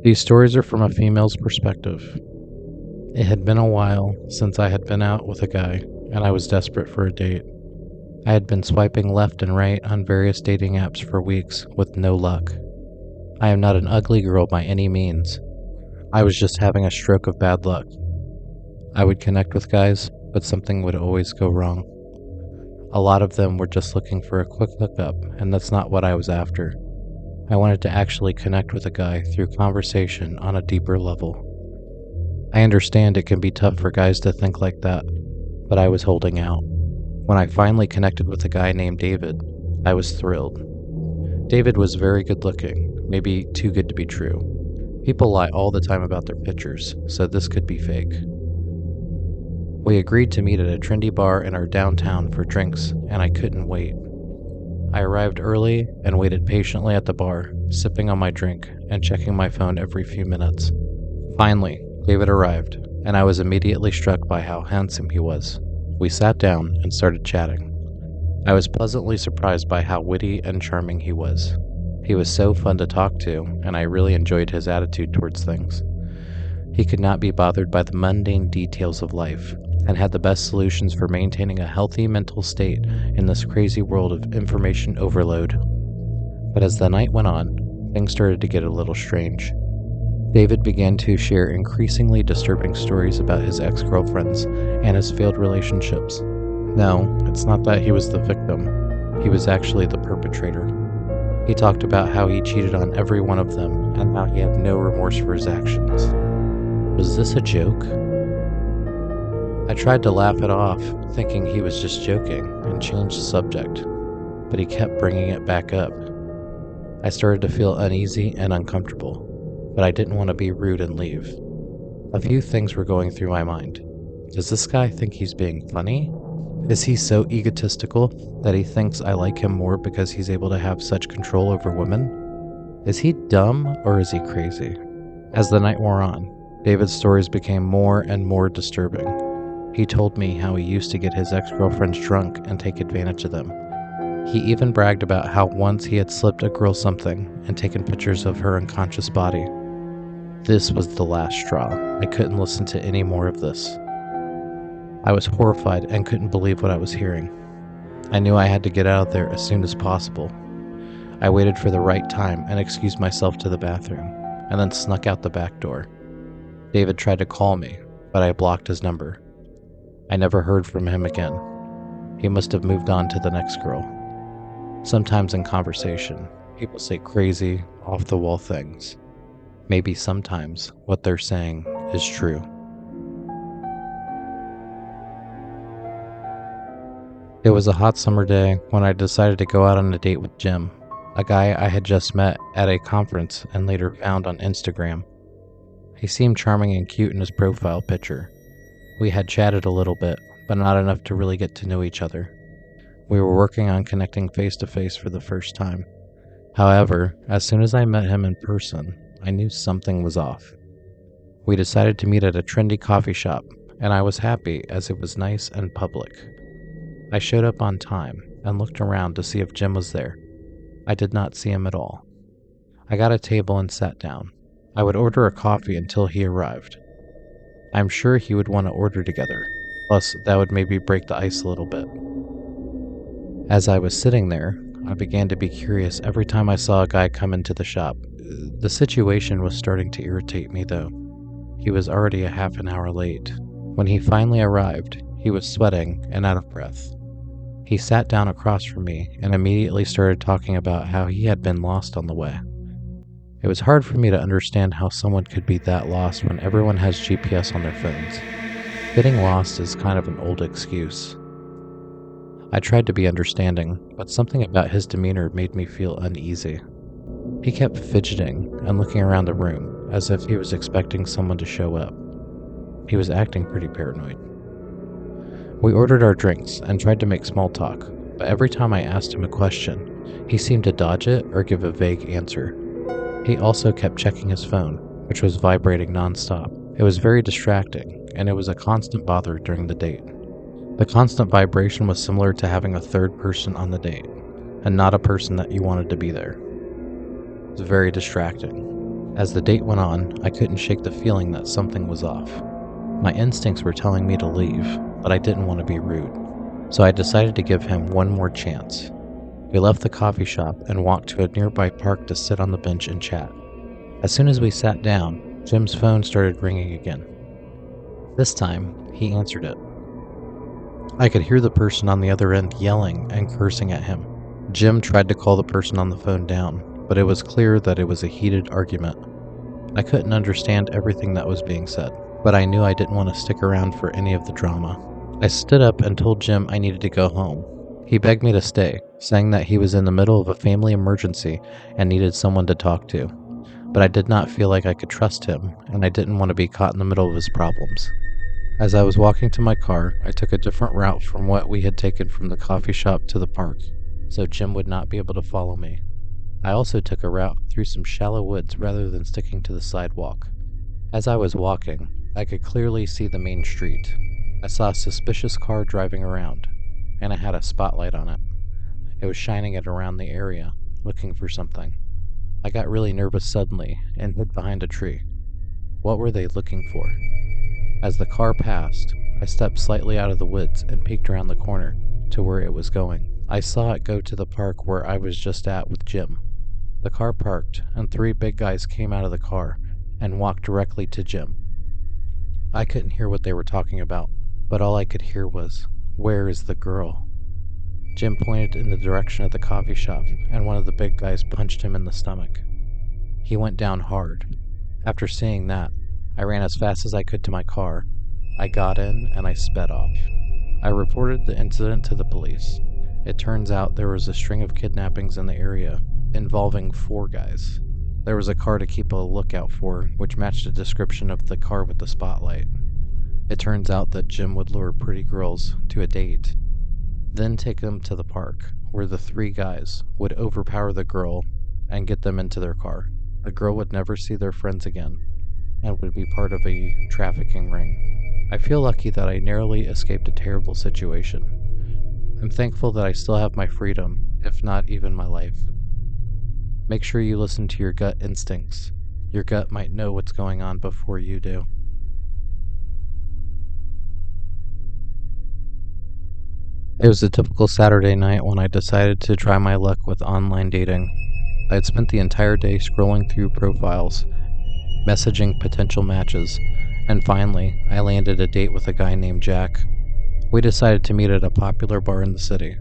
These stories are from a female's perspective. It had been a while since I had been out with a guy, and I was desperate for a date. I had been swiping left and right on various dating apps for weeks with no luck. I am not an ugly girl by any means. I was just having a stroke of bad luck. I would connect with guys, but something would always go wrong. A lot of them were just looking for a quick hookup, and that's not what I was after. I wanted to actually connect with a guy through conversation on a deeper level. I understand it can be tough for guys to think like that, but I was holding out. When I finally connected with a guy named David, I was thrilled. David was very good looking, maybe too good to be true. People lie all the time about their pictures, so this could be fake. We agreed to meet at a trendy bar in our downtown for drinks, and I couldn't wait. I arrived early and waited patiently at the bar, sipping on my drink and checking my phone every few minutes. Finally, David arrived, and I was immediately struck by how handsome he was. We sat down and started chatting. I was pleasantly surprised by how witty and charming he was. He was so fun to talk to, and I really enjoyed his attitude towards things. He could not be bothered by the mundane details of life, and had the best solutions for maintaining a healthy mental state in this crazy world of information overload. But as the night went on, things started to get a little strange. David began to share increasingly disturbing stories about his ex-girlfriends and his failed relationships. No, it's not that he was the victim. He was actually the perpetrator. He talked about how he cheated on every one of them and how he had no remorse for his actions. Was this a joke? I tried to laugh it off, thinking he was just joking, and changed the subject, but he kept bringing it back up. I started to feel uneasy and uncomfortable, but I didn't want to be rude and leave. A few things were going through my mind. Does this guy think he's being funny? Is he so egotistical that he thinks I like him more because he's able to have such control over women? Is he dumb or is he crazy? As the night wore on, David's stories became more and more disturbing. He told me how he used to get his ex-girlfriends drunk and take advantage of them. He even bragged about how once he had slipped a girl something and taken pictures of her unconscious body. This was the last straw. I couldn't listen to any more of this. I was horrified and couldn't believe what I was hearing. I knew I had to get out of there as soon as possible. I waited for the right time and excused myself to the bathroom, and then snuck out the back door. David tried to call me, but I blocked his number. I never heard from him again. He must have moved on to the next girl. Sometimes in conversation, people say crazy, off-the-wall things. Maybe sometimes what they're saying is true. It was a hot summer day when I decided to go out on a date with Jim, a guy I had just met at a conference and later found on Instagram. He seemed charming and cute in his profile picture. We had chatted a little bit, but not enough to really get to know each other. We were working on connecting face-to-face for the first time. However, as soon as I met him in person, I knew something was off. We decided to meet at a trendy coffee shop, and I was happy as it was nice and public. I showed up on time and looked around to see if Jim was there. I did not see him at all. I got a table and sat down. I would order a coffee until he arrived. I'm sure he would want to order together, plus that would maybe break the ice a little bit. As I was sitting there, I began to be curious every time I saw a guy come into the shop. The situation was starting to irritate me though. He was already a half an hour late. When he finally arrived, he was sweating and out of breath. He sat down across from me and immediately started talking about how he had been lost on the way. It was hard for me to understand how someone could be that lost when everyone has GPS on their phones. Getting lost is kind of an old excuse. I tried to be understanding, but something about his demeanor made me feel uneasy. He kept fidgeting and looking around the room as if he was expecting someone to show up. He was acting pretty paranoid. We ordered our drinks and tried to make small talk, but every time I asked him a question, he seemed to dodge it or give a vague answer. He also kept checking his phone, which was vibrating nonstop. It was very distracting, and it was a constant bother during the date. The constant vibration was similar to having a third person on the date, and not a person that you wanted to be there. It was very distracting. As the date went on, I couldn't shake the feeling that something was off. My instincts were telling me to leave, but I didn't want to be rude, so I decided to give him one more chance. We left the coffee shop and walked to a nearby park to sit on the bench and chat. As soon as we sat down, Jim's phone started ringing again. This time, he answered it. I could hear the person on the other end yelling and cursing at him. Jim tried to call the person on the phone down, but it was clear that it was a heated argument. I couldn't understand everything that was being said, but I knew I didn't want to stick around for any of the drama. I stood up and told Jim I needed to go home. He begged me to stay, saying that he was in the middle of a family emergency and needed someone to talk to. But I did not feel like I could trust him, and I didn't want to be caught in the middle of his problems. As I was walking to my car, I took a different route from what we had taken from the coffee shop to the park, so Jim would not be able to follow me. I also took a route through some shallow woods rather than sticking to the sidewalk. As I was walking, I could clearly see the main street. I saw a suspicious car driving around, and it had a spotlight on it. It was shining it around the area, looking for something. I got really nervous suddenly and hid behind a tree. What were they looking for? As the car passed, I stepped slightly out of the woods and peeked around the corner to where it was going. I saw it go to the park where I was just at with Jim. The car parked, and 3 big guys came out of the car and walked directly to Jim. I couldn't hear what they were talking about, but all I could hear was, "Where is the girl?" Jim pointed in the direction of the coffee shop, and one of the big guys punched him in the stomach. He went down hard. After seeing that, I ran as fast as I could to my car. I got in and I sped off. I reported the incident to the police. It turns out there was a string of kidnappings in the area involving 4 guys. There was a car to keep a lookout for, which matched the description of the car with the spotlight. It turns out that Jim would lure pretty girls to a date, then take them to the park, where the 3 guys would overpower the girl and get them into their car. The girl would never see their friends again, and would be part of a trafficking ring. I feel lucky that I narrowly escaped a terrible situation. I'm thankful that I still have my freedom, if not even my life. Make sure you listen to your gut instincts. Your gut might know what's going on before you do. It was a typical Saturday night when I decided to try my luck with online dating. I had spent the entire day scrolling through profiles, messaging potential matches, and finally, I landed a date with a guy named Jack. We decided to meet at a popular bar in the city.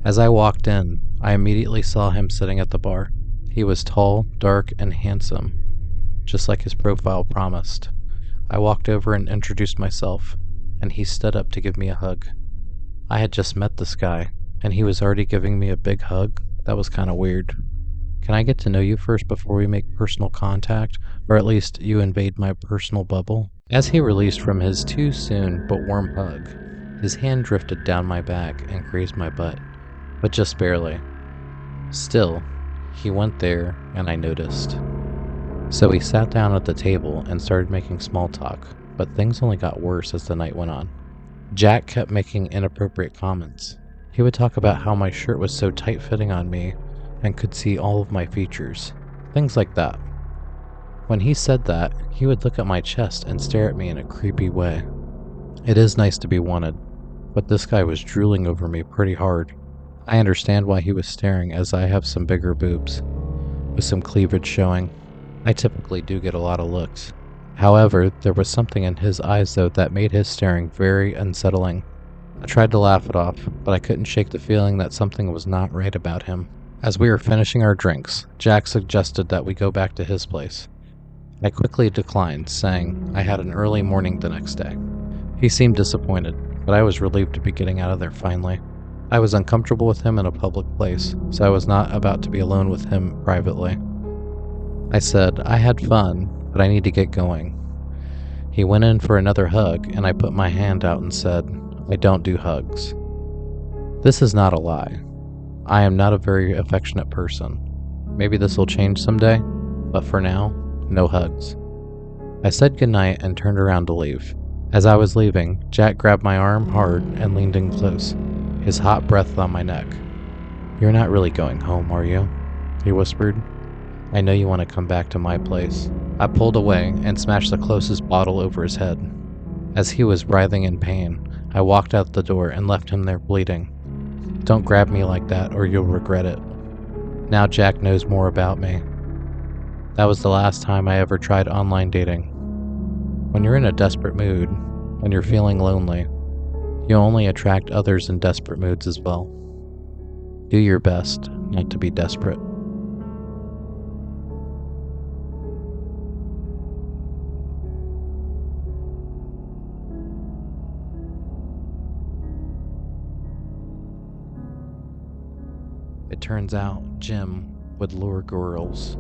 As I walked in, I immediately saw him sitting at the bar. He was tall, dark, and handsome, just like his profile promised. I walked over and introduced myself, and he stood up to give me a hug. I had just met this guy, and he was already giving me a big hug? That was kind of weird. Can I get to know you first before we make personal contact, or at least you invade my personal bubble? As he released from his too soon but warm hug, his hand drifted down my back and grazed my butt, but just barely. Still, he went there and I noticed. So we sat down at the table and started making small talk, but things only got worse as the night went on. Jack kept making inappropriate comments. He would talk about how my shirt was so tight-fitting on me and could see all of my features. Things like that. When he said that, he would look at my chest and stare at me in a creepy way. It is nice to be wanted, but this guy was drooling over me pretty hard. I understand why he was staring, as I have some bigger boobs, with some cleavage showing. I typically do get a lot of looks. However, there was something in his eyes though that made his staring very unsettling. I tried to laugh it off, but I couldn't shake the feeling that something was not right about him. As we were finishing our drinks, Jack suggested that we go back to his place. I quickly declined, saying I had an early morning the next day. He seemed disappointed, but I was relieved to be getting out of there finally. I was uncomfortable with him in a public place, so I was not about to be alone with him privately. I said, I had fun, but I need to get going. He went in for another hug, and I put my hand out and said, I don't do hugs. This is not a lie. I am not a very affectionate person. Maybe this will change someday, but for now, no hugs. I said goodnight and turned around to leave. As I was leaving, Jack grabbed my arm hard and leaned in close, his hot breath on my neck. You're not really going home, are you? He whispered. I know you want to come back to my place." I pulled away and smashed the closest bottle over his head. As he was writhing in pain, I walked out the door and left him there bleeding. "Don't grab me like that or you'll regret it." Now Jack knows more about me. That was the last time I ever tried online dating. When you're in a desperate mood, when you're feeling lonely, you only attract others in desperate moods as well. Do your best not to be desperate. It turns out Jim would lure girls